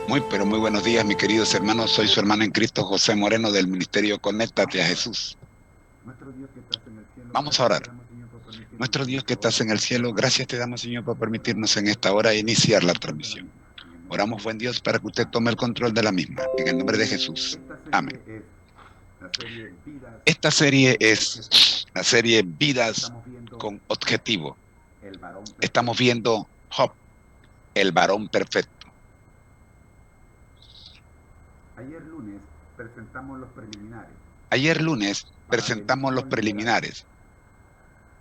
Pero muy buenos días, mis queridos hermanos. Soy su hermano en Cristo, José Moreno, del Ministerio Conéctate a Jesús. Nuestro Dios que estás en el cielo, Vamos a gracias te orar. damos, Señor, por permitirnos Nuestro en Dios que esta estás hora en el cielo, gracias te damos, Señor, por permitirnos en compartir esta tu hora palabra. iniciar la Toma control de la transmisión. misma. En el nombre Oramos, de buen Jesús. Dios, para que usted tome Amén. el control de la misma. En el nombre de Jesús. Esta Amén. serie es la serie Vidas Esta serie con es Objetivo. la serie Vidas Estamos viendo con Objetivo. el varón Estamos perfecto. viendo Job, el varón perfecto. Ayer lunes presentamos los preliminares. Ayer lunes presentamos Paralelismo los literario. preliminares.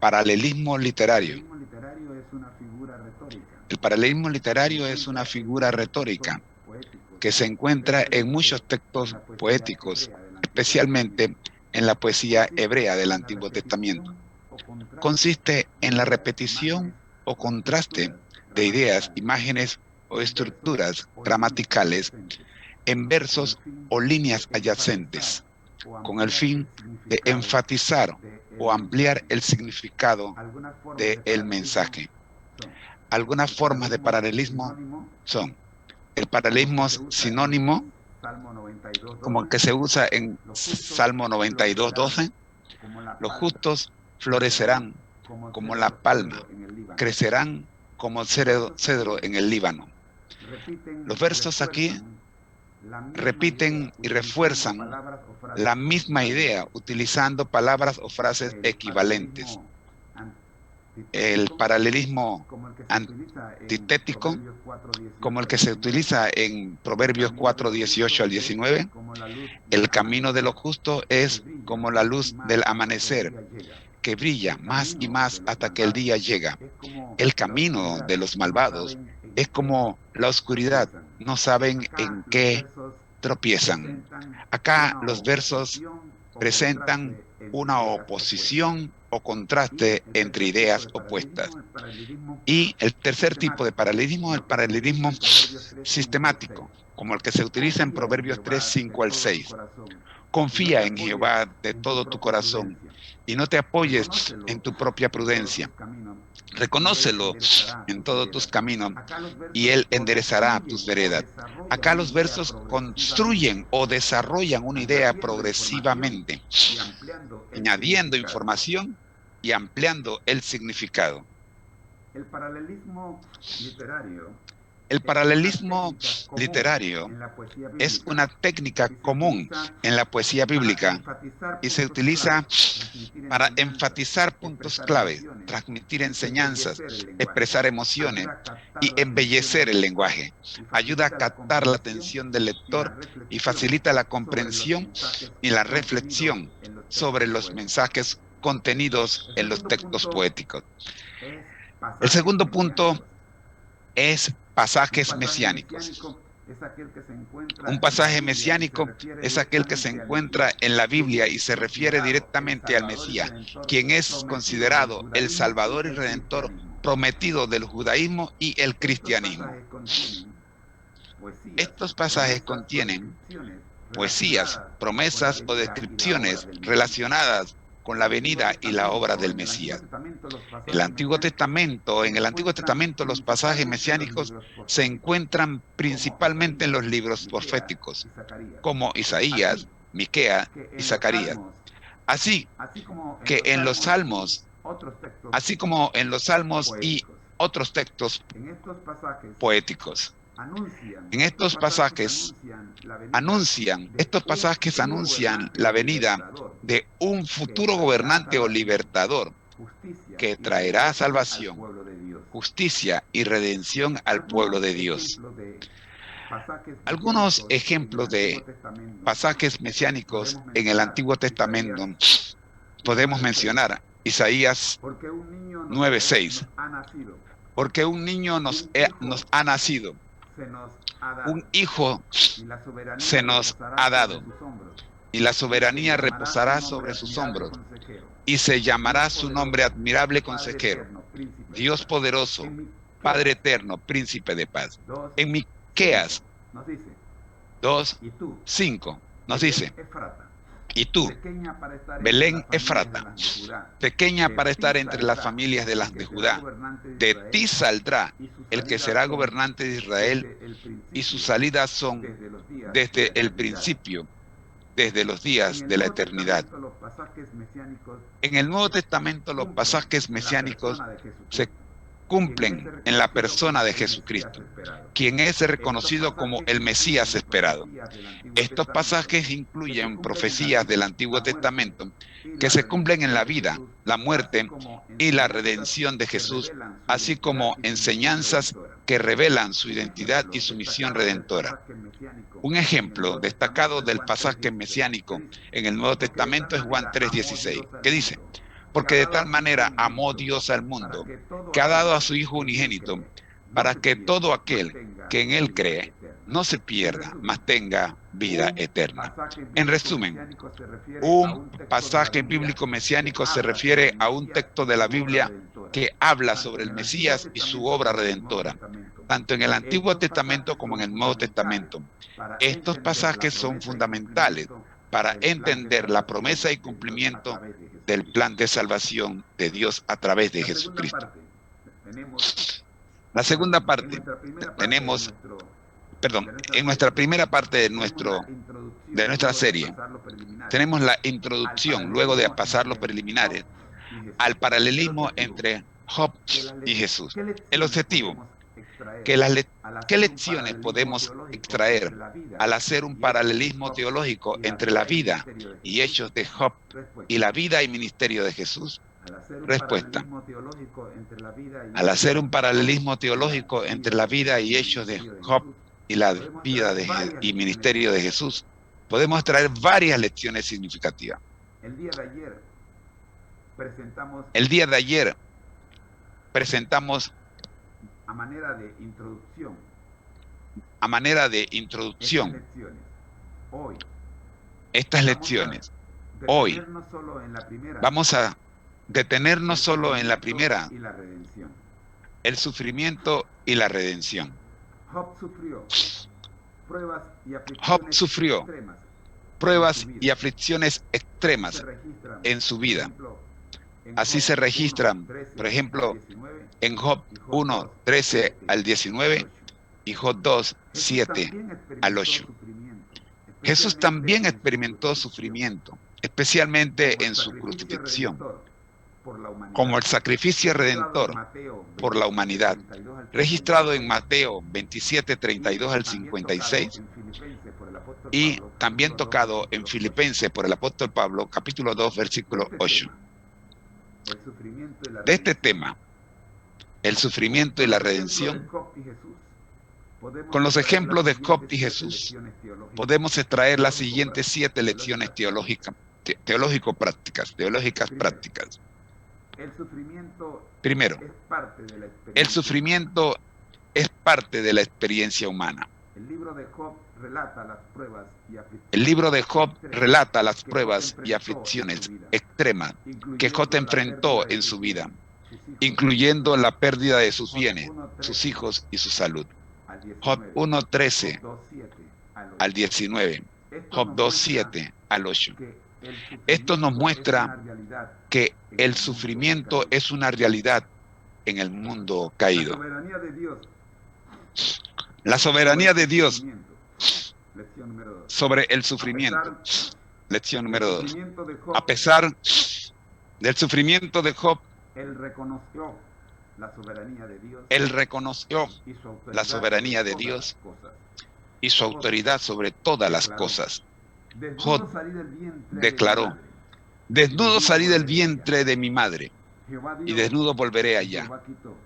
Paralelismo El literario. paralelismo literario es una figura retórica El paralelismo que se literario es una encuentra en figura muchos textos retórica poéticos, que se encuentra en especialmente muchos en textos la poesía poéticos, hebrea del Antiguo especialmente Testamento. en la poesía Consiste hebrea del en la Antiguo Testamento. repetición o contraste Consiste de en la ideas, repetición imágenes o o contraste estructuras de ideas, gramaticales imágenes o en versos estructuras o líneas gramaticales adyacentes, en con el versos fin o de líneas enfatizar adyacentes, o con el ampliar el fin de significado enfatizar o del ampliar mensaje. el significado Algunas formas de del paralelismo mensaje. son Algunas el formas de paralelismo paralelismo sinónimo, son el como el que paralelismo se usa en sinónimo, Salmo como el 92:12, que se usa en los justos Salmo florecerán 92:12, como la los palma, justos crecerán florecerán como el como la cedro palma, en el Líbano. crecerán como el Los versos cedro aquí en el Líbano. repiten Los y versos aquí refuerzan la misma idea repiten y utilizando refuerzan palabras o frases la misma idea equivalentes. utilizando palabras o frases El equivalentes. paralelismo El antitético, paralelismo como el que se utiliza en antitético, Proverbios como 4:18 el al que se 19, utiliza en el Proverbios camino de 4, los 18 justos al es 19, como la luz del el camino de los amanecer, justos que es brilla como la más y luz más del hasta que el amanecer, día llega. que brilla El más y camino más de los hasta que el malvados día llega. es como El la camino oscuridad, de los no malvados saben en es qué como la oscuridad, tropiezan. no saben Acá en los qué versos tropiezan. presentan Acá una los versos oposición o presentan contraste entre una ideas opuestas. oposición o Y contraste el entre tercer tipo ideas de opuestas. paralelismo, el paralelismo Y el tercer tipo de sistemático, paralelismo es como el el que se utiliza paralelismo en Proverbios 3, 5 al 6. sistemático, como el que se utiliza en Confía en Proverbios 3, Jehová de 5 al todo tu 6. corazón y no te Confía en apoyes Jehová de en tu todo tu propia corazón prudencia. y no te apoyes Reconócelo en tu propia en todos prudencia. tus caminos y Él Reconócelo enderezará en tus todos tus veredas. caminos Acá los y versos Él enderezará tus construyen o veredas. desarrollan Acá una los idea versos construyen progresivamente, o desarrollan una idea añadiendo información progresivamente, y ampliando el añadiendo significado. información y ampliando el significado. El paralelismo literario El es una paralelismo técnica común literario en la poesía es bíblica una técnica y se común utiliza en la poesía para bíblica enfatizar y se puntos claves, utiliza transmitir para enseñanzas, enfatizar puntos expresar claves, emociones transmitir y enseñanzas, embellecer el lenguaje. expresar emociones Ayuda a captar y la atención embellecer del el lector lenguaje. y Ayuda a facilita la captar la comprensión atención del y la lector y reflexión facilita la sobre los comprensión mensajes y la contenidos reflexión en los sobre textos los poéticos. mensajes contenidos El en los segundo textos punto poéticos. es El pasajes segundo punto mesiánicos. es Un pasajes pasaje mesiánicos. mesiánico es aquel que se Un encuentra en la pasaje Biblia y se mesiánico refiere es aquel que se directamente al Mesías, encuentra en la quien Biblia es y se refiere considerado el directamente al Salvador y Mesías, Redentor quien es prometido del considerado el judaísmo y Salvador y del Redentor cristianismo. prometido del judaísmo y el Estos cristianismo. pasajes contienen poesías, Estos pasajes promesas o contienen descripciones poesías, relacionadas con la promesas o venida y la obra descripciones del Mesías. relacionadas con la venida y la obra del En el Antiguo Mesías. Testamento los El pasajes Antiguo mesiánicos Testamento, se en el Antiguo encuentran Testamento, los pasajes principalmente en los mesiánicos libros se proféticos, encuentran como principalmente en Isaías, los libros Miqueas proféticos, y Zacarías. como Así Isaías, Miqueas que y en los Zacarías. salmos, Así así como en que los en los salmos y salmos, otros textos así como en los salmos y poéticos. otros textos En estos pasajes poéticos. anuncian, En estos estos pasajes pasajes anuncian la venida de estos un pasajes futuro anuncian gobernante la o venida libertador de un que futuro traerá gobernante o salvación, libertador justicia que y traerá redención al salvación, pueblo de Dios. justicia y redención al Algunos pueblo de Dios. ejemplos de pasajes Algunos mesiánicos en el ejemplos Antiguo de Testamento pasajes mesiánicos podemos en el mencionar Antiguo Isaías Testamento podemos 9:6, mencionar Isaías porque un niño 9:6. nos ha nacido, Porque un niño un hijo nos ha nacido, se nos ha dado, un hijo y la soberanía se nos ha reposará sobre dado, sus hombros, y la y se soberanía llamará su reposará nombre sobre sus admirable hombros, consejero, y se Dios llamará su nombre poderoso, admirable Padre consejero, eterno, príncipe de Dios paz. poderoso, En Padre Miqueas eterno, príncipe de paz. 2:5 En Miqueas nos dice, 2, y tú, 5 nos Belén dice, Efrata, Y tú, pequeña para estar entre Belén las familias de Efrata, las de Judá, pequeña de para ti estar entre las saldrá familias de el las que de será Judá, gobernante de de ti Israel, saldrá y sus el que salidas será son gobernante de Israel, desde el y sus principio, salidas son desde los días de la desde el eternidad. principio, desde los En días el de la Nuevo eternidad. Testamento los pasajes mesiánicos En el Nuevo se Testamento los cumplen pasajes en la mesiánicos persona de se Jesucristo, quien es cumplen en la reconocido persona como de el Mesías Jesucristo, esperado. quien es Estos reconocido como pasajes el Mesías incluyen esperado. profecías del Antiguo Estos Testamento pasajes que se incluyen cumplen en la profecías del vida, Antiguo la muerte Testamento y que la se cumplen en redención la de vida, Jesús, la así muerte como y la enseñanzas redención de que Jesús, revelan su así identidad como y su misión enseñanzas redentora. que revelan su Un identidad y ejemplo su misión destacado del redentora. pasaje mesiánico Un en el ejemplo Nuevo Testamento destacado es del Juan pasaje 3:16, que mesiánico dice: en el Nuevo porque de tal Testamento es Juan manera amó 3:16, Dios al que dice, mundo, que ha porque de dado tal a su Hijo manera amó unigénito, Dios al para mundo, que todo que ha dado aquel a su Hijo que en él unigénito, cree no para se que todo pierda, mas aquel tenga que en Él vida cree eterna. no se En pierda, resumen, mas tenga vida un eterna. pasaje En bíblico resumen, mesiánico se refiere a un un texto de la pasaje Biblia bíblico que mesiánico se habla sobre refiere el a un Mesías texto y de la su obra Biblia redentora, que habla tanto sobre en el el Antiguo Mesías y su Testamento obra como en el Nuevo redentora, Testamento. tanto en el Antiguo Estos Testamento pasajes como en son el Nuevo fundamentales Testamento. para Estos entender la pasajes son promesa y fundamentales cumplimiento para del plan de entender la salvación promesa y de Dios a cumplimiento través de del Jesucristo. plan de salvación de Dios a través de La segunda Jesucristo. parte, tenemos, La perdón, segunda en parte, nuestra primera parte tenemos, de nuestra en nuestra serie, primera parte tenemos la de introducción nuestra luego de serie, pasar los preliminares tenemos la al introducción, luego de paralelismo pasar los entre Job preliminares, y Jesús. al El paralelismo objetivo, entre Job y Jesús. ¿qué El lecciones objetivo, podemos extraer que al ¿qué hacer un lecciones paralelismo podemos teológico extraer entre la vida al hacer un y hechos de paralelismo Job teológico y la entre la vida y vida ministerio de y Jesús? hechos de Job y Respuesta. la vida y ministerio de Jesús? Al hacer un Respuesta. paralelismo teológico entre la vida y Al hacer hechos un de Job paralelismo y la teológico entre vida la vida y y el hechos de ministerio de Job Jesús, y la podemos vida traer varias y lecciones ministerio de significativas. Jesús, podemos traer varias lecciones significativas. El día de ayer presentamos, El día de ayer presentamos a manera de introducción, estas lecciones. Hoy lecciones. Hoy detenernos solo en la primera, vamos a detenernos solo en la primera, y la redención. el sufrimiento y la redención. Job sufrió pruebas y Job aflicciones sufrió extremas pruebas y aflicciones se extremas registran, en su por vida. ejemplo, en Así Job se registran, 1:13 por al ejemplo, 19 en Job y Job 1, 13 2:7 al al 19 8. y Job 2, Jesús 7 también al experimentó 8. sufrimiento, Jesús especialmente también en su experimentó crucifixión, sufrimiento, como especialmente el en su sacrificio crucifixión, redentor por la como humanidad, el sacrificio registrado en redentor Mateo por la 27, humanidad, 32 al registrado en 56, Mateo 27, y 32 al también tocado 56 en Filipenses por el apóstol y Pablo, también capítulo 2, tocado en versículo 8. Filipenses por el apóstol Pablo, capítulo 2, De versículo este 8. tema, el sufrimiento y la De este redención, tema, el sufrimiento y con la los ejemplos de redención, Job y Jesús, podemos con los extraer las ejemplos de Job siguientes y 7 Jesús, lecciones teológicas, podemos extraer las siguientes teológico-prácticas. 7 lecciones teológicas Primero, prácticas. el sufrimiento Primero, es parte de la el experiencia humana. sufrimiento es parte de la experiencia humana. El libro de Job relata las pruebas y El libro de Job extremas relata las que Job pruebas y enfrentó en su aflicciones vida, extremas que Job incluyendo la pérdida enfrentó de en sus su vida, bienes, sus hijos y su incluyendo salud. la pérdida de sus Job bienes, 1:13 sus hijos y su salud. al Job 19, 1:13 Job 2:7 al 8. al 19, Esto Job nos muestra 2:7 al 8. que el Esto nos sufrimiento es muestra una realidad que en el el mundo sufrimiento caído. es una realidad en el mundo La caído. soberanía de Dios La sobre soberanía de el Dios sufrimiento. Lección número 2. sobre el A sufrimiento. pesar Lección del número 2. sufrimiento de Job, A pesar del sufrimiento de Job, él reconoció la soberanía de Dios él reconoció y su autoridad la soberanía de sobre todas Dios las cosas. y su autoridad sobre todas las Declaró: cosas. Desnudo Job salí del vientre de mi declaró: madre, desnudo salí del volveré allá. vientre de mi madre, Jehová y dio, desnudo volveré y allá. Jehová quitó.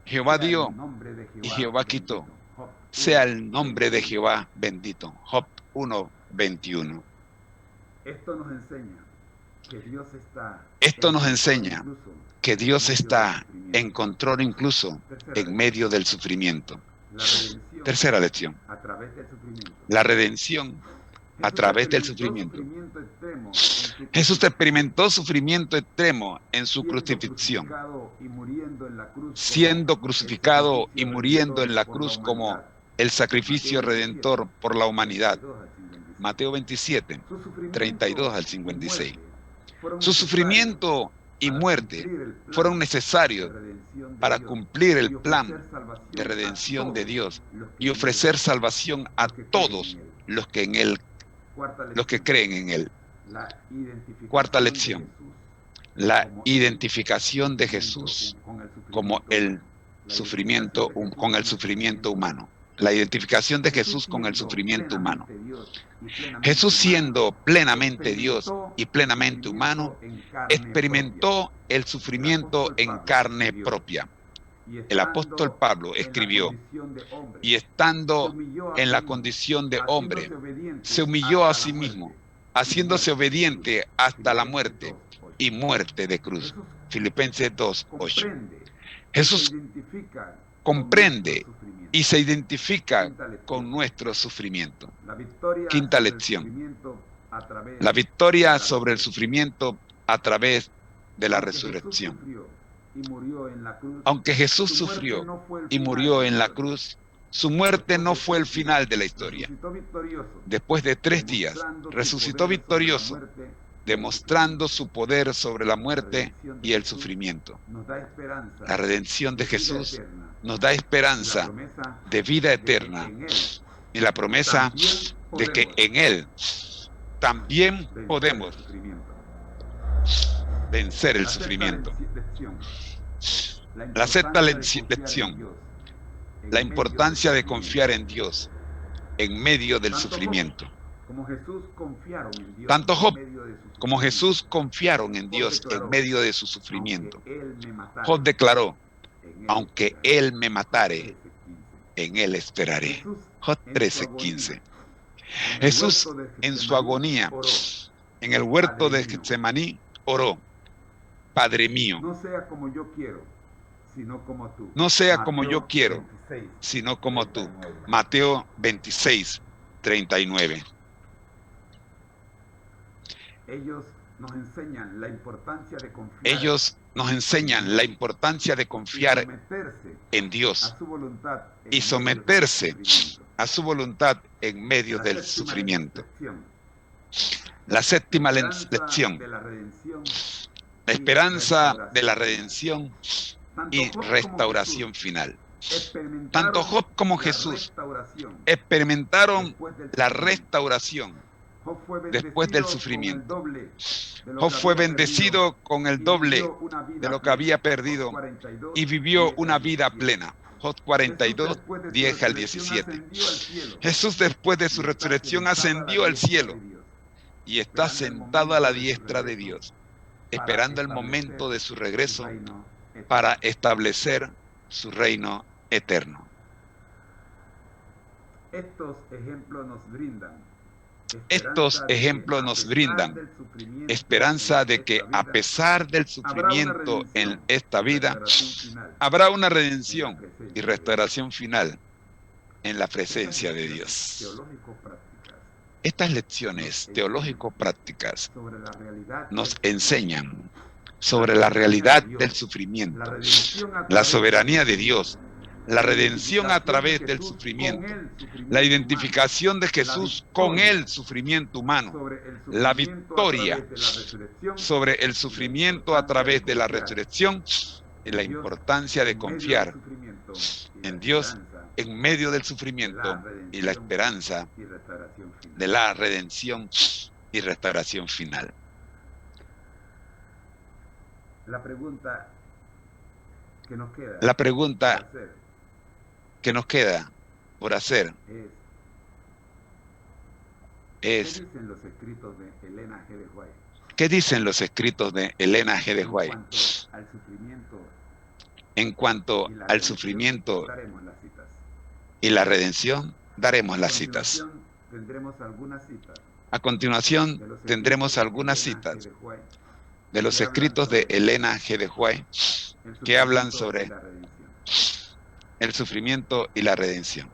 Jehová Sea dio el nombre de y Jehová Jehová bendito. quitó. Job Sea 1, el nombre de 21. Jehová bendito. Job 1:21. Esto nos enseña que Dios está Esto en nos control enseña incluso que en Dios medio del está sufrimiento. en control incluso Tercera en lección. medio del sufrimiento. La redención Tercera lección. a través del sufrimiento. La redención a Jesús través del experimentó sufrimiento. extremo en su Jesús experimentó sufrimiento extremo en su crucifixión, crucificado y muriendo en la cruz siendo como crucificado y muriendo en la por la cruz como humanidad. el sacrificio Mateo 27, redentor por la humanidad. 32 al 55. Mateo 27, Su sufrimiento 32 al y 56. muerte fueron Su sufrimiento y para muerte cumplir el plan fueron de necesarios redención de para Dios cumplir el y plan ofrecer salvación de a redención de todos Dios los que y en él ofrecer salvación a los que creen todos en él. los que en él, Cuarta los que lección, creen en él. la identificación Cuarta de lección, Jesús la como identificación de sufrimiento Jesús con el como sufrimiento el humano. La sufrimiento, identificación de Jesús con el con sufrimiento humano. La identificación de Jesús con el siendo sufrimiento humano. plenamente Dios y plenamente Jesús humano, siendo plenamente Dios experimentó y el plenamente humano, sufrimiento en carne experimentó el propia. sufrimiento El en apóstol Pablo carne escribió, propia. y El apóstol estando Pablo en la escribió, condición de hombre, y se estando humilló a en sí la mismo, condición de hombre, haciéndose obediente se humilló a hasta la sí muerte, mismo, y haciéndose muerte de cruz. obediente hasta la Filipenses muerte 2:8. y muerte de cruz. Jesús Filipenses 2:8. comprende y Jesús se identifica comprende con nuestro sufrimiento. y se identifica Quinta lección, con nuestro sufrimiento. la victoria Quinta sobre el lección, sufrimiento a través la de victoria la sobre el resurrección. sufrimiento a través de la Aunque Jesús resurrección. sufrió y murió en la cruz, Aunque Jesús su muerte sufrió no fue el y final murió de la en la historia. cruz, su muerte no Después fue de el 3 final días, de la historia. resucitó victorioso, Después de 3 días, demostrando su resucitó poder sobre la victorioso, muerte y el demostrando sufrimiento. su poder sobre la La muerte redención de y el Jesús sufrimiento. nos da esperanza La redención de de vida Jesús eterna nos da y la esperanza promesa de vida de que eterna en él y la promesa también de que podemos en Él también vencer podemos el sufrimiento. vencer el La sexta sufrimiento. lección, La sexta importancia de confiar en lección, Dios en la medio del importancia de sufrimiento. confiar en Dios en medio del Tanto Job sufrimiento. como Jesús confiaron en Dios Tanto Job en medio de su como sufrimiento. Jesús confiaron en Job Dios declaró, en medio de su aunque sufrimiento. él me matare, Job declaró, en él aunque esperaré. Él me Job matare, 13:15. en Él esperaré. Jesús Job en su 13:15. agonía, en el Jesús huerto de en su Getsemaní, agonía, oró, en el huerto Padre de mío, Getsemaní, oró, Padre mío, no sea como yo quiero, sino como tú. no sea como Mateo yo quiero, 26, sino como tú. 39. Mateo 26:39. Ellos nos enseñan la importancia de confiar Ellos nos enseñan la importancia de y confiar someterse en a Dios su voluntad en y medio someterse del sufrimiento. a su voluntad en medio La del séptima sufrimiento. lección, La séptima esperanza lección, de la redención la y esperanza de la restauración. redención Tanto y Job como restauración Jesús final. experimentaron Tanto Job como la Jesús restauración experimentaron después del la sufrimiento. restauración Job fue después del bendecido sufrimiento. con el doble de lo Job que fue había bendecido con el perdido y doble vivió una vida de lo que plena. había Job perdido 42, y vivió 10 una al vida 17. plena. Job Jesús 42, después de su 10 al resurrección 17. ascendió al cielo Jesús después de y su está resurrección sentado a la ascendió al diestra cielo de Dios, y está esperando el sentado a la momento de su diestra de regreso Dios, para esperando el momento de su su regreso reino eterno. para establecer su reino eterno. Estos ejemplos nos brindan Estos ejemplos nos brindan esperanza de que a pesar del sufrimiento en esta vida, habrá una redención y restauración final en la presencia de Dios. Estas lecciones teológico-prácticas nos enseñan sobre la realidad del sufrimiento, la soberanía de Dios, la redención a través del sufrimiento, la identificación de Jesús con el sufrimiento humano, la victoria sobre el sufrimiento a través de la resurrección y la importancia de confiar en Dios en medio del sufrimiento y la esperanza de la redención y restauración final. La pregunta que nos queda La pregunta que nos queda por hacer es ¿qué dicen los escritos de Elena G. de White? ¿Qué dicen los escritos de Elena G. de White? En cuanto al sufrimiento daremos las citas. y la redención, daremos las A citas. continuación, tendremos algunas citas A continuación, de los tendremos escritos algunas de Elena citas G. de White, de los que escritos hablan de Elena G. de White el que hablan sufrimiento y sobre la redención. el sufrimiento y la redención.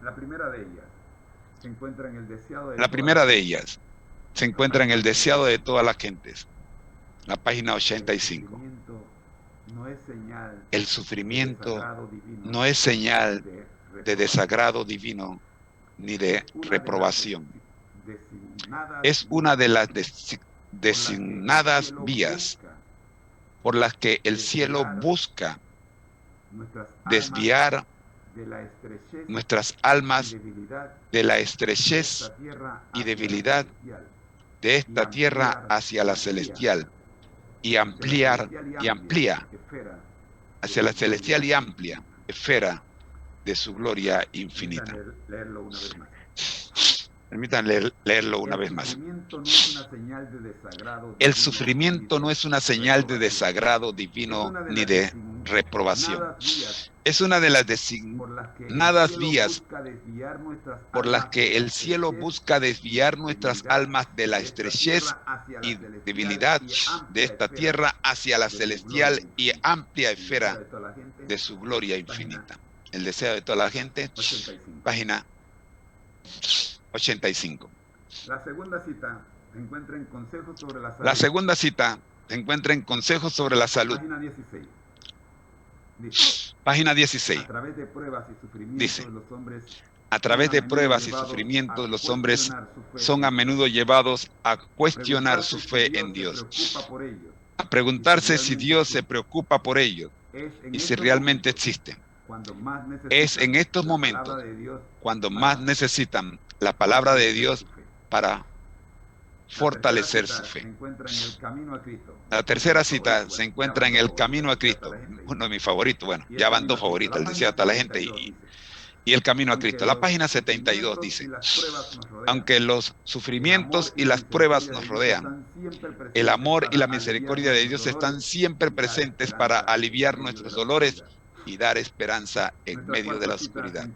La primera de ellas se encuentra en el deseado de La primera de ellas se encuentra en el deseado de todas las gentes, la página 85. El sufrimiento no es señal de desagrado divino ni de reprobación. es una de las designadas vías por las que el cielo busca desviar nuestras almas de la estrechez y debilidad de esta tierra hacia la celestial y amplía hacia la celestial y amplia esfera de su gloria infinita. Permítanme leerlo una vez más. El sufrimiento no es una señal de desagrado divino ni de reprobación. Es una de las designadas vías por las que el cielo busca desviar nuestras almas de la estrechez y debilidad de esta tierra hacia la celestial y amplia esfera de su gloria infinita. El deseo de toda la gente, página 85. La segunda cita se encuentra en Consejos sobre la Salud. La segunda cita se encuentra en Consejos sobre la Salud. Página 16. Página 16. A través de pruebas y sufrimientos, Dice, los hombres a través de pruebas y sufrimientos, los hombres son a menudo llevados a cuestionar su fe en Dios, a preguntarse si Dios se preocupa por ellos y si realmente existen. Es en estos momentos cuando más necesitan la palabra de Dios para fortalecer su fe. La tercera cita se encuentra en El Camino a Cristo, uno de mis favoritos. Bueno, ya van dos favoritos, El Deseo de toda la gente y El Camino a Cristo. La página 72 dice, aunque los sufrimientos y las pruebas nos rodean, el amor y la misericordia de Dios están siempre presentes para aliviar nuestros dolores y dar esperanza en medio de la oscuridad.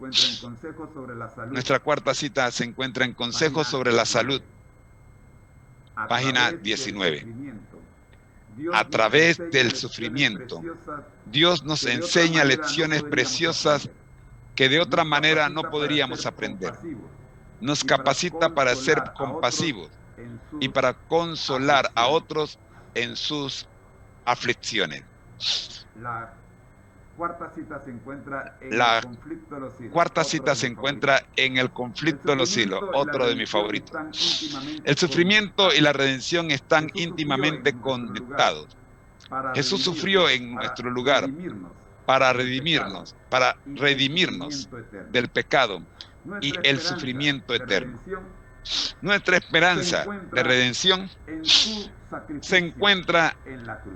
Nuestra cuarta cita se encuentra en Consejos sobre la Salud, página 19. A través del sufrimiento, Dios nos enseña lecciones preciosas que de otra manera no podríamos aprender. Nos capacita para ser compasivos y para consolar a otros en sus aflicciones. La cuarta cita se encuentra en La el conflicto de los siglos. cuarta cita se encuentra en El Conflicto de los Siglos, otro de mis favoritos. El sufrimiento y la redención están íntimamente conectados. Jesús sufrió en nuestro lugar para redimirnos del pecado y el sufrimiento eterno. Nuestra esperanza de redención se encuentra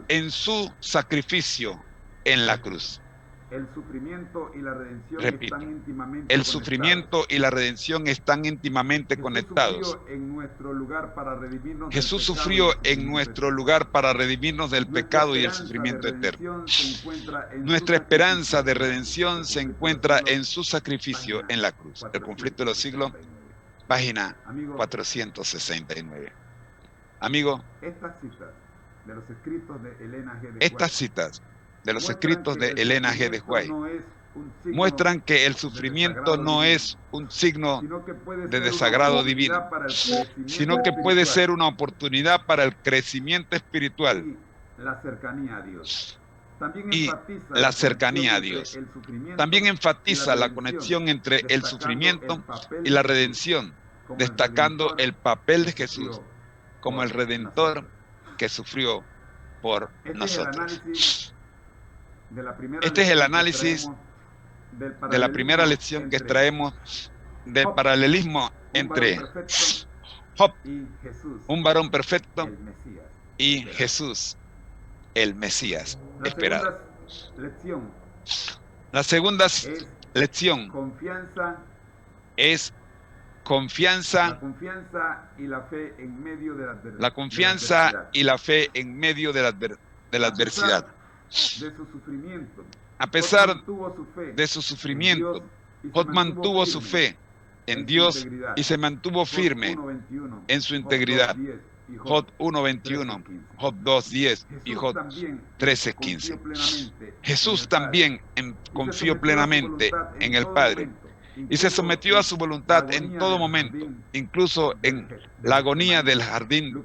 en su sacrificio en la cruz. El sufrimiento y la redención Repito, están íntimamente el sufrimiento y la redención están íntimamente conectados. Jesús sufrió en nuestro lugar para redimirnos del pecado y el sufrimiento eterno. Nuestra esperanza de redención se encuentra en su sacrificio en la cruz. El Conflicto de los Siglos, página 469. Amigo, estas citas de los escritos de Elena G. de estas citas de los escritos de Elena G. de White muestran que el sufrimiento no es un signo de desagrado divino, sino que puede ser una oportunidad para el crecimiento espiritual la cercanía a Dios. y la cercanía a Dios. También enfatiza la conexión entre el sufrimiento y la redención, destacando el papel de Jesús como el Redentor que sufrió por nosotros. Este es el análisis de la primera lección que extraemos del paralelismo entre Job, un varón perfecto, y Jesús, el Mesías esperado. La segunda lección es confianza, la confianza y la fe en medio de la adversidad. la confianza y la fe en medio de la adversidad. De su sufrimiento, A pesar de de su sufrimiento, Job mantuvo su fe en Dios y se mantuvo firme en su integridad. Job 1:21, Job 2:10 y Job 13:15. Jesús también confió plenamente en el Padre y se sometió a su voluntad en todo momento, incluso en la agonía del jardín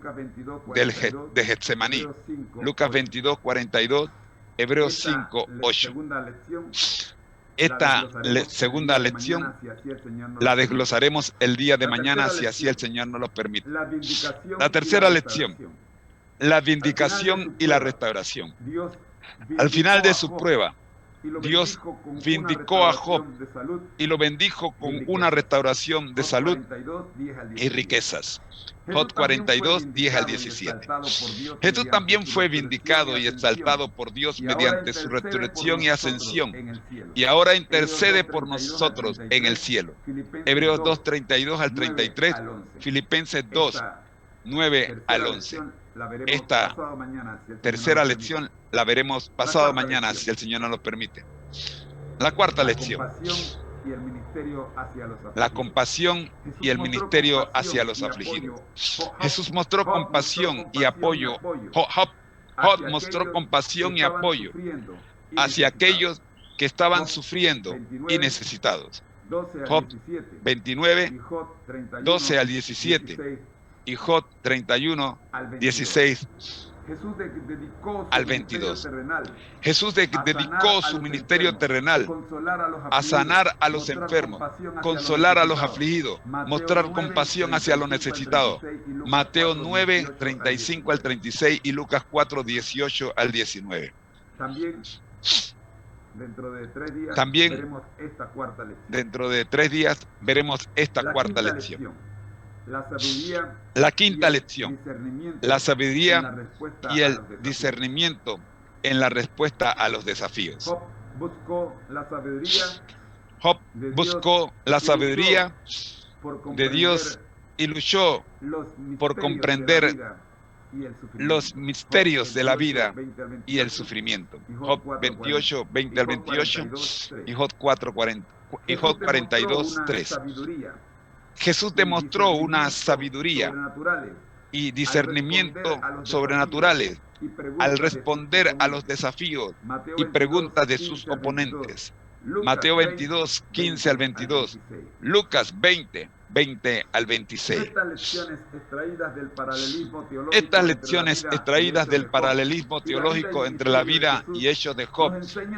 de Getsemaní. Lucas 22:42, Hebreos 5:8. Esta segunda lección la desglosaremos el día de mañana, si así el Señor nos lo permite. La tercera lección, la vindicación y la restauración. Al final de su prueba, Dios vindicó a Job y lo bendijo con una restauración de salud y riquezas. Job 42, 10 al 17. Jesús también fue vindicado y exaltado por Dios mediante su resurrección y ascensión, y ahora intercede por nosotros en el cielo. Hebreos 2, 32 al 33, Filipenses 2, 9 al 11. Esta tercera lección la veremos pasado mañana, si el Señor nos lo permite. La cuarta lección. La compasión y el ministerio hacia los afligidos. Jesús mostró compasión y apoyo. Job mostró compasión y apoyo hacia aquellos que estaban sufriendo y necesitados. Job 29, 12 al 17 y Job 31, 16 al 22. Jesús dedicó su ministerio terrenal a sanar a los enfermos, consolar a los afligidos, mostrar compasión hacia los necesitados. Mateo 9, 35 al 36 y Lucas 4, 18 al 19. También dentro de 3 días veremos esta cuarta lección. La quinta lección, la sabiduría y el discernimiento en la respuesta a los desafíos. Job buscó la sabiduría de Dios y luchó por comprender los misterios de la vida y el sufrimiento. Job 28, 20 al 28 y Job 42, 3. Jesús demostró una sabiduría y discernimiento sobrenaturales al responder a los desafíos y preguntas de sus oponentes. Mateo 22, 15 al 22, Lucas 20, 20 al 26. Estas lecciones extraídas del paralelismo teológico entre la vida y hechos de Job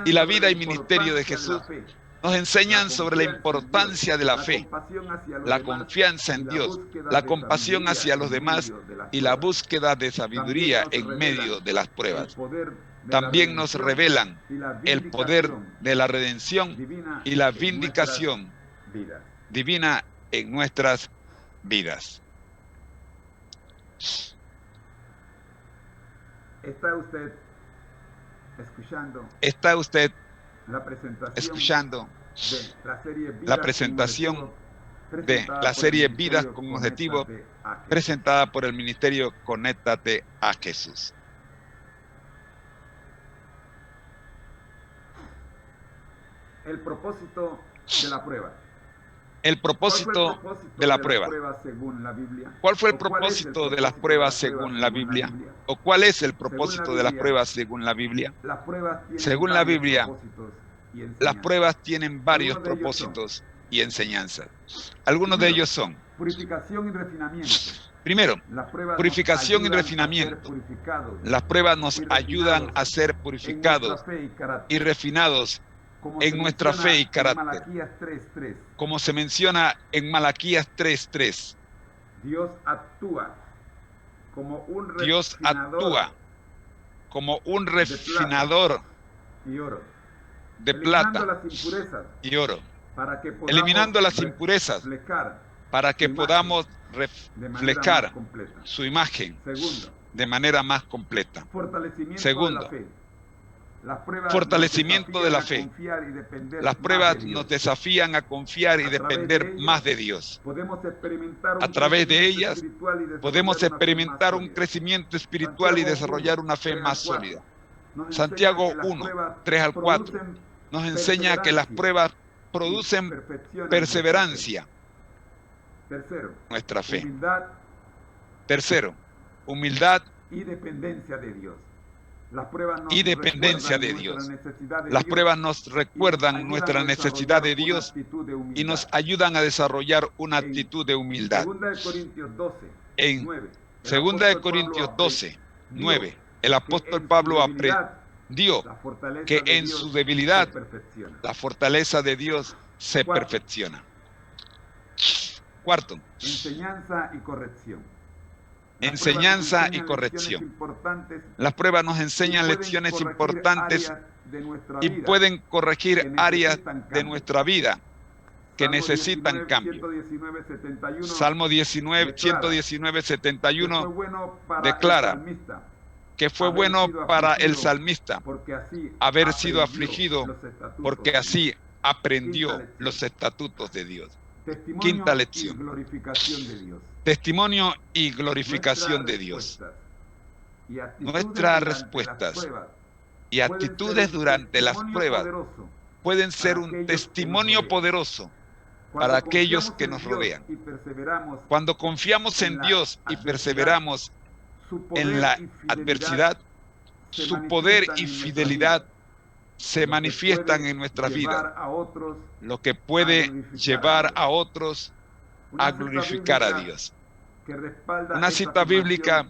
y la vida y ministerio de Jesús nos enseñan sobre la importancia de la fe, la confianza en Dios, la compasión hacia los demás y la búsqueda de sabiduría en medio de las pruebas. También nos revelan el poder de la redención y la vindicación divina en nuestras vidas. ¿Está usted escuchando la presentación de la serie Vidas con Objetivo, presentada por el Ministerio Conéctate a Jesús? El propósito de la prueba. El propósito de la prueba. ¿Cuál fue el propósito de las pruebas según la Biblia? ¿O cuál es el propósito de las pruebas según la Biblia? Según la Biblia, las pruebas tienen varios propósitos y enseñanzas. Algunos de ellos son: purificación y refinamiento. Primero, purificación y refinamiento. Las pruebas nos ayudan a ser purificados y refinados en nuestra fe y carácter, como se menciona en Malaquías 3:3. Dios actúa como un refinador de plata y oro, eliminando las impurezas para que podamos reflejar su imagen de manera más completa. Segundo, fortalecimiento de la fe. Las pruebas nos desafían a confiar y depender más de Dios. A través de ellas podemos experimentar un crecimiento espiritual y desarrollar una fe más sólida. Santiago 1, 3 al 4 nos enseña que las pruebas producen perseverancia en nuestra fe. Tercero, humildad y dependencia de Dios. Las pruebas nos recuerdan nuestra necesidad de Dios y nos ayudan a desarrollar una actitud de humildad. En 2 Corintios 12, 9, el apóstol Pablo dio La fortaleza que de en Dios su debilidad se perfecciona. la fortaleza de Dios se Cuarto. perfecciona. Cuarto, Enseñanza y corrección. Las enseñanza y pruebas nos enseñan corrección. lecciones importantes Las pruebas nos y enseñan pueden lecciones corregir importantes áreas de nuestra y vida pueden corregir que áreas necesitan de cambio. nuestra vida que Salmo necesitan 19, cambio. 119, 71 Salmo 19, declara 119, que fue 71 bueno para declara el salmista que fue haber bueno sido para el afligido, salmista porque así haber sido aprendió afligido, los estatutos porque de así Dios. Quinta aprendió lección. los estatutos de Dios. Testimonio Quinta y lección. glorificación de Dios. Testimonio y glorificación Nuestras de Dios. respuestas y actitudes Nuestras durante las respuestas pruebas y actitudes durante las pruebas pueden ser un testimonio poderoso para aquellos que nos rodean. Y perseveramos Cuando confiamos en Dios y perseveramos en la adversidad, su poder y fidelidad se manifiestan en nuestras vidas, lo que puede llevar a otros a glorificar a Dios. Una cita bíblica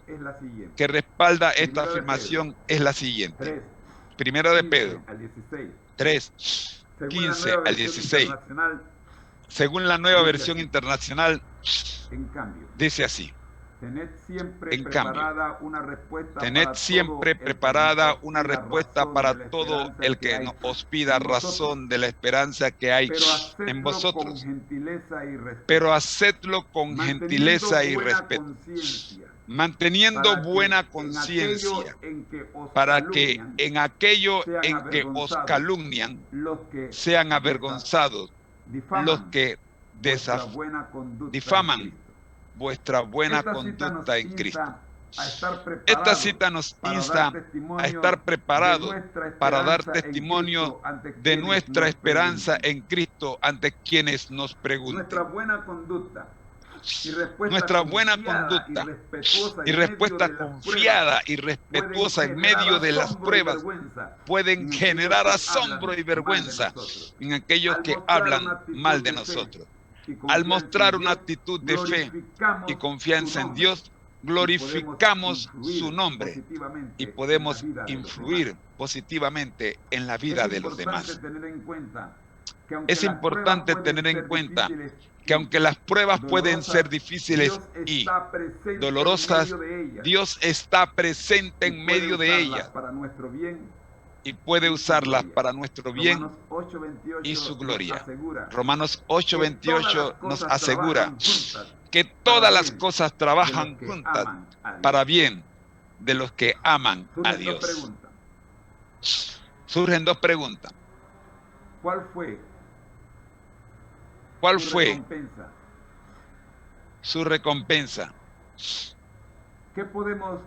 que respalda esta afirmación es la siguiente. Primero de Pedro 3, 15 al 16. Según la nueva versión internacional, dice así. Tened siempre En cambio, preparada una respuesta tened siempre preparada una respuesta para todo el que os pida razón de la esperanza que hay en vosotros. Pero hacedlo con gentileza y respeto, manteniendo buena conciencia, para que en aquello en que os calumnian sean avergonzados los que difaman vuestra buena conducta en Cristo. Esta cita nos insta a estar preparados para dar testimonio de nuestra esperanza en Cristo ante quienes nos pregunten. Nuestra buena conducta y respuesta confiada y respetuosa en medio de las pruebas pueden generar asombro y vergüenza en aquellos que hablan mal de nosotros. Al mostrar una actitud de fe y confianza en Dios, glorificamos su nombre y podemos influir positivamente en la vida de los demás. Es importante tener en cuenta que aunque las pruebas pueden ser difíciles y dolorosas, Dios está presente en medio de ellas y puede usarlas para nuestro bien y su gloria. Romanos 8:28 nos asegura que todas las cosas trabajan juntas para bien de los que aman a Dios. Surgen dos preguntas. ¿Cuál fue su recompensa? ¿Qué podemos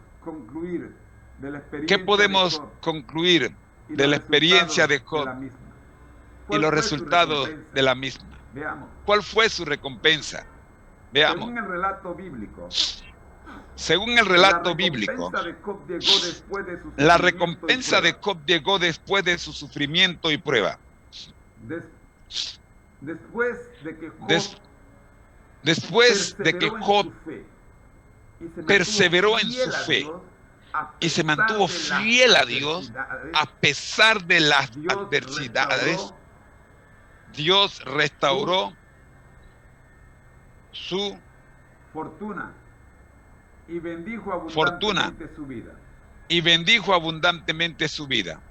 concluir de la experiencia de Job y los resultados de la misma? ¿Cuál fue su recompensa? Veamos. Según el relato bíblico, la recompensa de Job llegó después de su sufrimiento y prueba. Después de que Job perseveró en su fe y se mantuvo fiel a Dios a pesar de las adversidades, Dios restauró su fortuna y bendijo abundantemente su vida.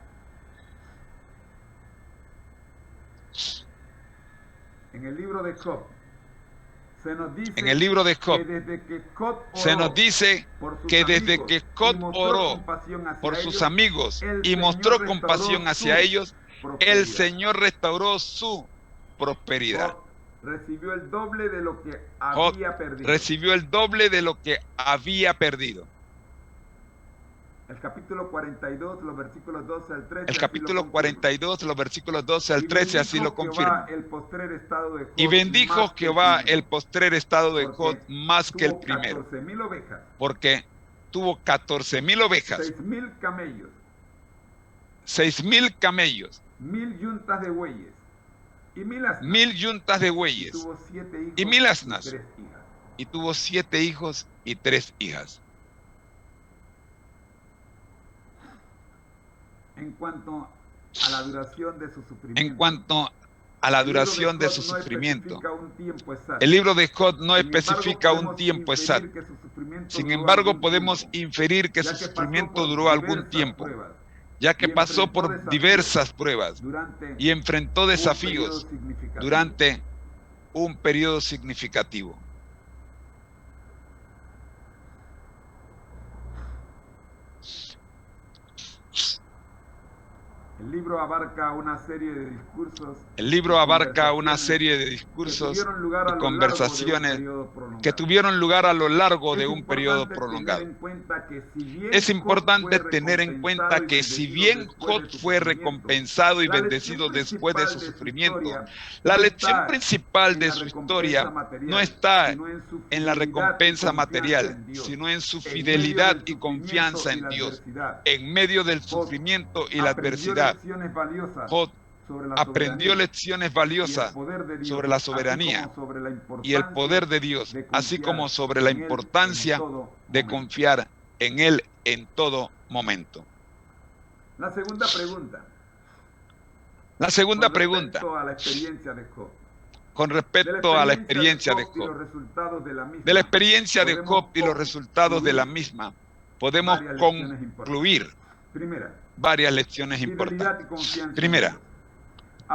En el libro de Job se nos dice que desde que Job oró por sus amigos y mostró compasión hacia ellos, el Señor restauró su prosperidad. Job recibió el doble de lo que había perdido. El capítulo 42, los versículos 12 al 13. El capítulo 42, los versículos 12 al 13 así lo confirma. Y bendijo Jehová el postrer estado de Job más que el primero, porque tuvo 14,000 ovejas, 6,000 camellos, 1,000 yuntas de bueyes y 1,000 yuntas de bueyes y 1,000 asnas, y tuvo 7 hijos y 3 hijas. En cuanto a la duración de su sufrimiento. En cuanto a la duración de su sufrimiento. El libro de Job no especifica un tiempo exacto. Sin embargo, podemos inferir que su sufrimiento duró algún tiempo, ya que pasó por diversas pruebas y enfrentó desafíos durante un periodo significativo. El libro abarca una serie de discursos. El libro abarca una serie de discursos y conversaciones que tuvieron lugar a lo largo de un periodo prolongado. Es importante tener en cuenta que si bien Job fue recompensado y bendecido después de su sufrimiento, la lección principal de su historia no está en la recompensa material, sino en su fidelidad y confianza en Dios, en medio del sufrimiento y la adversidad. Job aprendió lecciones valiosas sobre la soberanía y el poder de Dios, así como sobre la importancia de confiar en Él en todo momento. La segunda pregunta. Con respecto a la experiencia de Job, de la experiencia de Job y los resultados de la misma, podemos concluir varias lecciones importantes. Primera,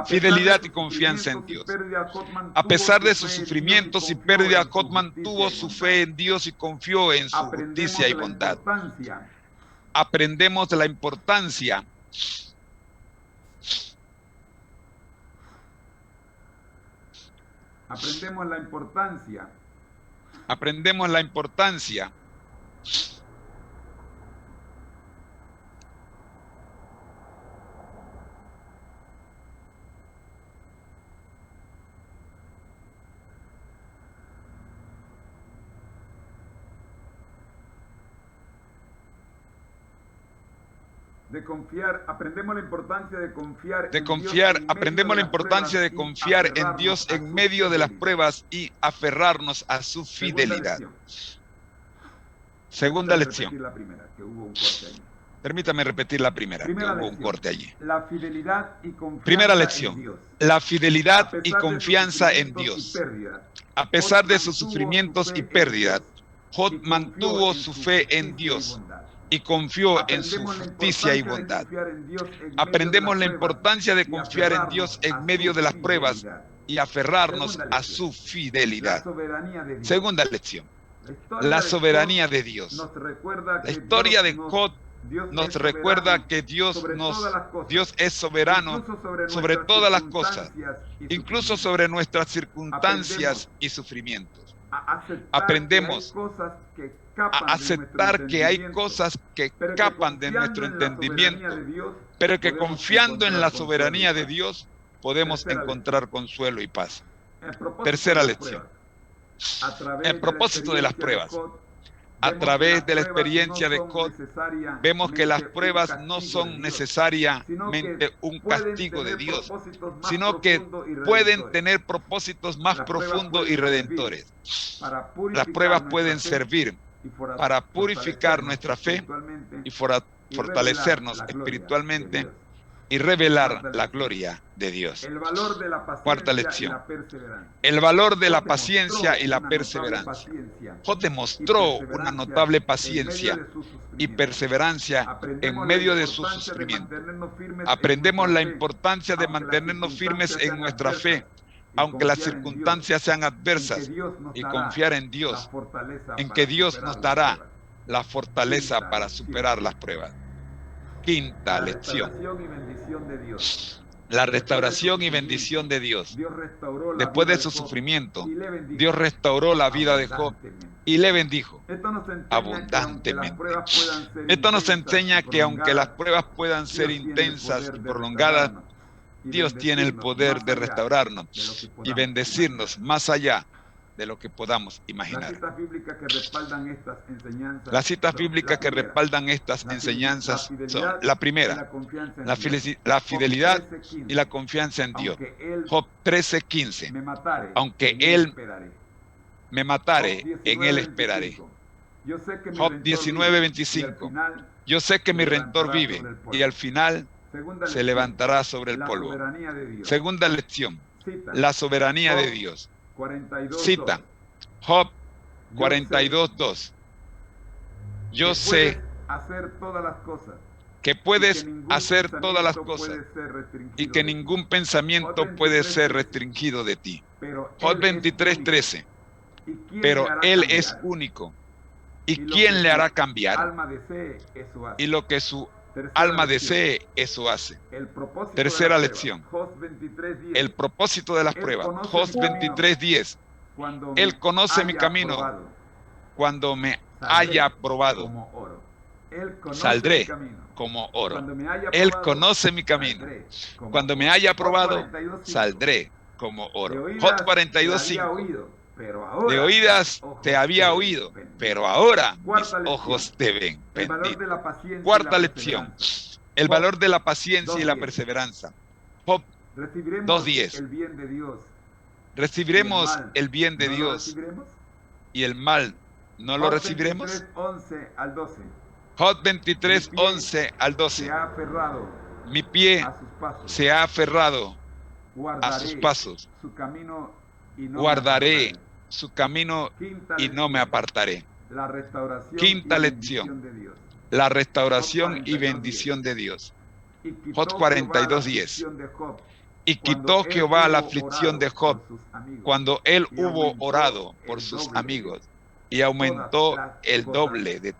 fidelidad y confianza en Dios. A pesar de sus sufrimientos y pérdida, Job mantuvo su fe en Dios y confió en su justicia y bondad. Aprendemos de la importancia aprendemos la importancia de confiar en Dios en medio de las pruebas y aferrarnos a su fidelidad. Segunda lección. Permítame repetir la primera, que hubo un corte allí. Primera lección. La fidelidad y confianza en Dios. A pesar de sus sufrimientos y pérdidas, Job mantuvo su fe en Dios y confió en su justicia y bondad. Aprendemos la importancia de confiar en Dios en medio de las pruebas y aferrarnos a su fidelidad. Segunda lección. La soberanía de Dios. La historia de Job nos recuerda que Dios es soberano sobre todas las cosas, incluso sobre nuestras circunstancias y sufrimientos. Aprendemos a aceptar que hay cosas que escapan de nuestro entendimiento, pero que confiando en la soberanía de Dios podemos encontrar consuelo y paz. Tercera lección. El propósito de las pruebas. A través de la experiencia de Job, vemos que las pruebas no son necesariamente un castigo de Dios, sino que pueden tener propósitos más profundos y redentores. Las pruebas pueden servir para purificar nuestra fe y fortalecernos espiritualmente y revelar la gloria de Dios. Cuarta lección. El valor de la paciencia y la perseverancia. Job demostró una notable paciencia y perseverancia en medio de su sufrimiento. Aprendemos la importancia de mantenernos firmes en nuestra fe, aunque las circunstancias sean adversas, y confiar en Dios, en que Dios nos dará la fortaleza para superar las pruebas. Quinta lección. La restauración y bendición de Dios. Después de su sufrimiento, Dios restauró la vida de Job y le bendijo abundantemente. Esto nos enseña que aunque las pruebas puedan ser intensas y prolongadas, Dios tiene el poder de restaurarnos y bendecirnos más allá de lo que podamos imaginar. Las citas bíblicas que respaldan estas enseñanzas son: la primera, la fidelidad y la confianza en Dios. Job 13:15. Aunque Él me matare, en Él esperaré. Job 19:25. Yo sé que mi Redentor vive y al final se levantará sobre el polvo. Segunda lección, la soberanía de Dios. Cita, Job 42:2. Yo sé que puedes hacer todas las cosas y que ningún pensamiento puede ser restringido de ti. Job 23:13. Pero Él es único. ¿Y quién le hará cambiar? Y lo que su alma desee, eso hace. Tercera lección. El propósito de las pruebas. Job 23:10. Él conoce mi camino. Cuando me haya probado, saldré como oro. Él conoce mi camino. Cuando me haya probado, saldré como oro. Job 42:5. De oídas te había oído, pero ahora mis ojos te ven. Bendito. Cuarta lección. El valor de la paciencia y la perseverancia. Job 2:10. ¿Recibiremos el bien de Dios y el mal no lo recibiremos? Job 23:11 al 12. Mi pie se ha aferrado a sus pasos. Guardaré su camino y no me apartaré. Quinta lección. La restauración y bendición de Dios. Job 42:10. Y quitó Jehová la aflicción de Job cuando él hubo orado por sus amigos y aumentó el doble de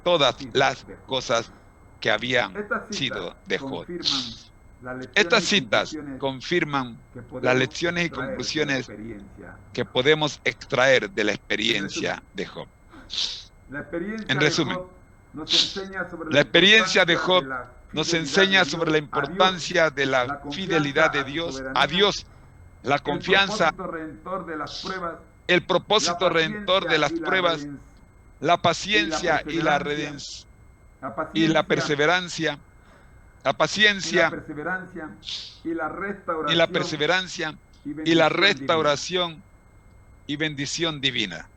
todas las cosas que habían sido de Job. Estas citas confirman las lecciones y conclusiones que podemos extraer de la experiencia de Job. En resumen, la experiencia de Job nos enseña sobre la importancia de la fidelidad de Dios a Dios, la confianza, el propósito redentor de las pruebas, la paciencia y la redención y la perseverancia, la paciencia y la perseverancia y la restauración y bendición divina.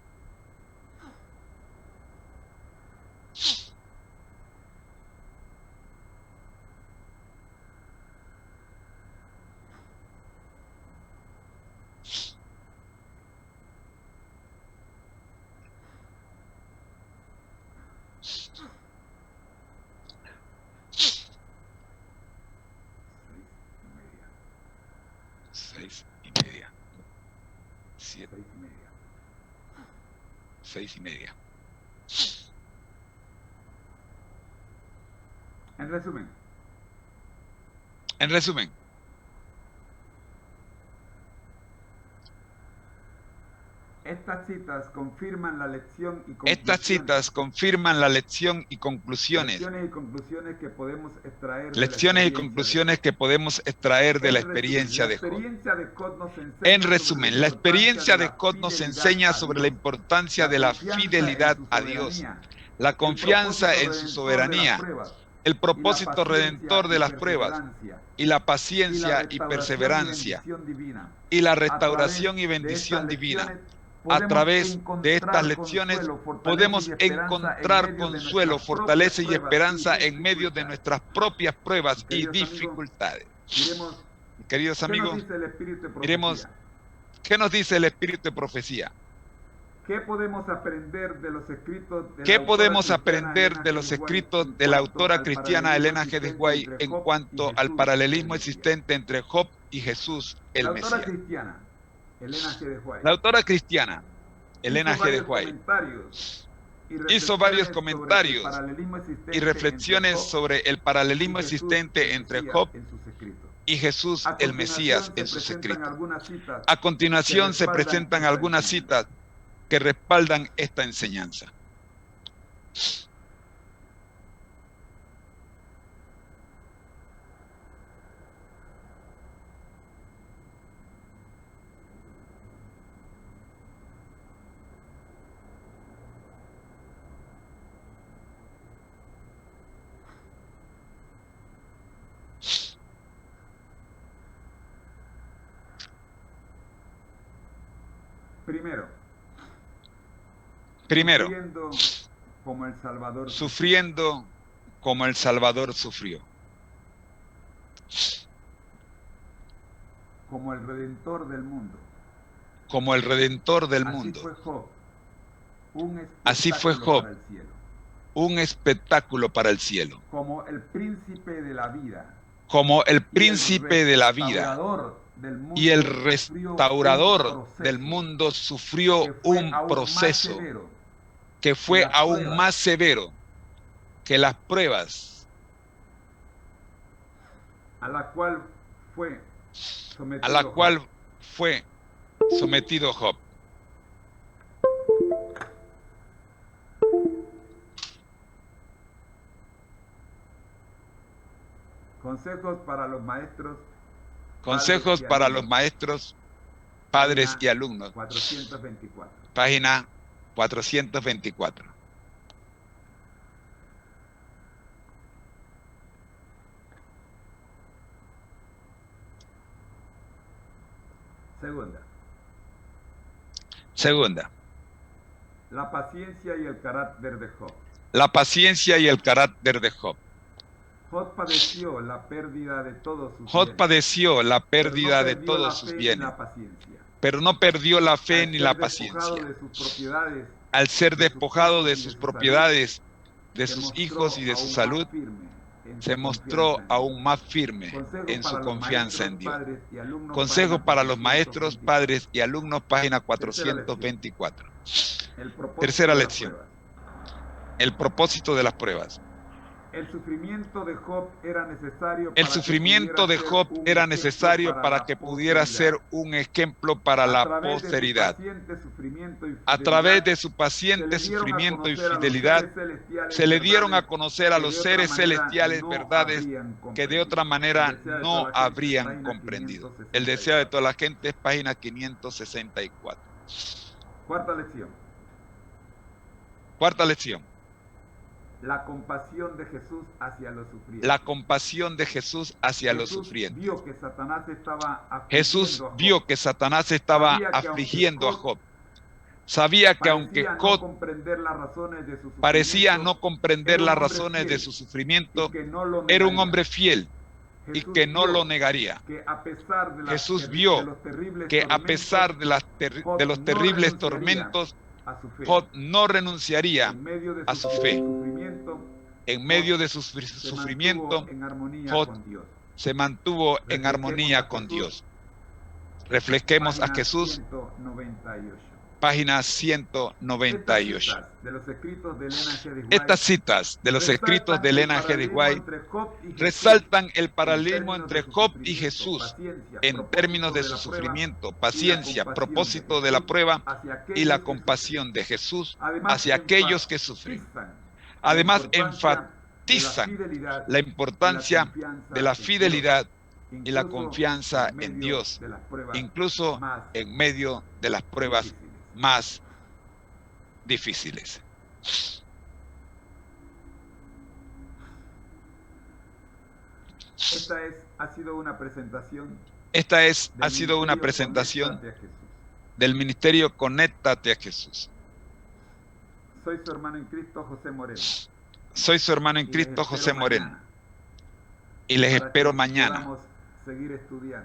Seis y media. En resumen, estas citas confirman la lección y conclusiones. Lecciones y conclusiones que podemos extraer de la experiencia de Job. En resumen, la experiencia de Job nos enseña sobre la importancia de la fidelidad a Dios, la confianza en su soberanía, el propósito redentor de las pruebas y la paciencia y perseverancia y la restauración y bendición divina. A través de estas lecciones podemos encontrar consuelo, fortaleza y esperanza en medio de nuestras propias pruebas y dificultades. Queridos amigos, miremos qué nos dice el Espíritu de Profecía. ¿Qué podemos aprender de los escritos de la autora cristiana Elena G. White en cuanto al paralelismo existente entre Job y Jesús, el Mesías? La autora cristiana Elena G. White hizo varios comentarios y reflexiones sobre el paralelismo existente entre Job y Jesús, el Mesías, en sus escritos. A continuación se presentan algunas citas que respaldan esta enseñanza. Primero, sufriendo como el Salvador sufrió. como el Redentor del mundo. Como el Redentor del Así mundo. fue Job, un Así fue espectáculo Job, para el cielo. un espectáculo para el cielo. Como el príncipe de la vida. Como el Y el príncipe de la vida restaurador del mundo y el sufrió restaurador un del proceso mundo sufrió que fue un aún más proceso severo que fue las aún pruebas. más severo que las pruebas a la cual fue sometido Job. Consejos para los maestros. Consejos para los maestros, padres y alumnos. 424. Página 424. Segunda. La paciencia y el carácter de Job. La paciencia y el carácter de Job. Job padeció la pérdida de todos sus Job bienes, padeció la pérdida pero no de perdió todos la sus fe bienes, ni la paciencia. pero no perdió la fe Al ni ser la despojado paciencia. de sus propiedades, Al ser de sus despojado hijos de y sus su propiedades, de se sus mostró hijos y de su aún salud, más firme en se su mostró confianza en aún Dios. más firme Consejo en su para los confianza maestros, en Dios. padres y alumnos, Consejo página para los maestros, 424. padres y alumnos, página Tercera lección. 424. El propósito Tercera de las lección. pruebas. El propósito de las pruebas. El sufrimiento de Job era necesario El sufrimiento de Job era necesario para que pudiera ser un ejemplo para la posteridad. A través de su paciente sufrimiento y fidelidad, se le dieron a conocer a los seres celestiales verdades que de otra manera no habrían comprendido. El deseo de toda la gente es página 564. Cuarta lección. Cuarta lección. La compasión de Jesús hacia los sufrientes. La compasión de Jesús hacia los sufrientes. Jesús vio que Satanás estaba afligiendo a Job. Sabía que aunque Job parecía no comprender las razones de su sufrimiento, era un hombre fiel y que no lo negaría. Jesús vio que a pesar de los terribles tormentos, Job no renunciaría a su fe. En medio de su sufrimiento, Job se mantuvo en armonía con Dios. Reflejemos a Jesús. Página 198. Estas citas de los escritos de Elena G. de White resaltan el paralelismo entre Job y Jesús en términos de su sufrimiento, paciencia, propósito de la prueba y la compasión de Jesús hacia aquellos que sufren. Además, enfatizan la importancia de la fidelidad y la confianza en Dios, incluso en medio de las pruebas más difíciles. Ha sido una presentación del Ministerio Conéctate a Jesús. Soy su hermano en Cristo, José Moreno. Soy su hermano en Cristo, José Moreno. Y les espero mañana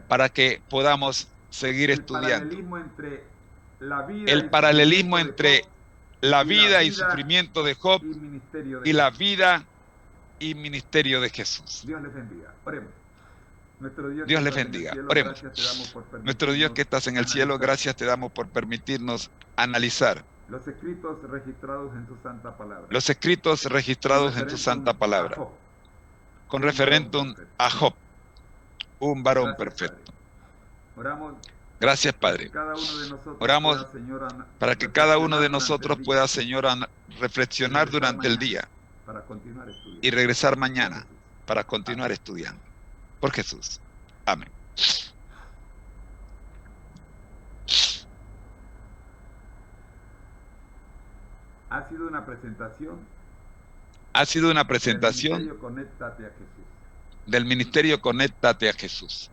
para que podamos seguir estudiando. El paralelismo entre la vida y sufrimiento de Job y la vida y ministerio de Jesús. Dios les bendiga. Oremos. Dios les bendiga. Oremos. Nuestro Dios que estás en el cielo, gracias te damos por permitirnos analizar los escritos registrados en tu santa palabra. Los escritos registrados en tu santa palabra. Con referéndum a Job, un varón perfecto. Gracias, Padre. Oramos para que cada uno de nosotros pueda, Señor, reflexionar durante el día y regresar mañana para continuar estudiando. Por Jesús. Amén. Ha sido una presentación del Ministerio Conéctate a Jesús.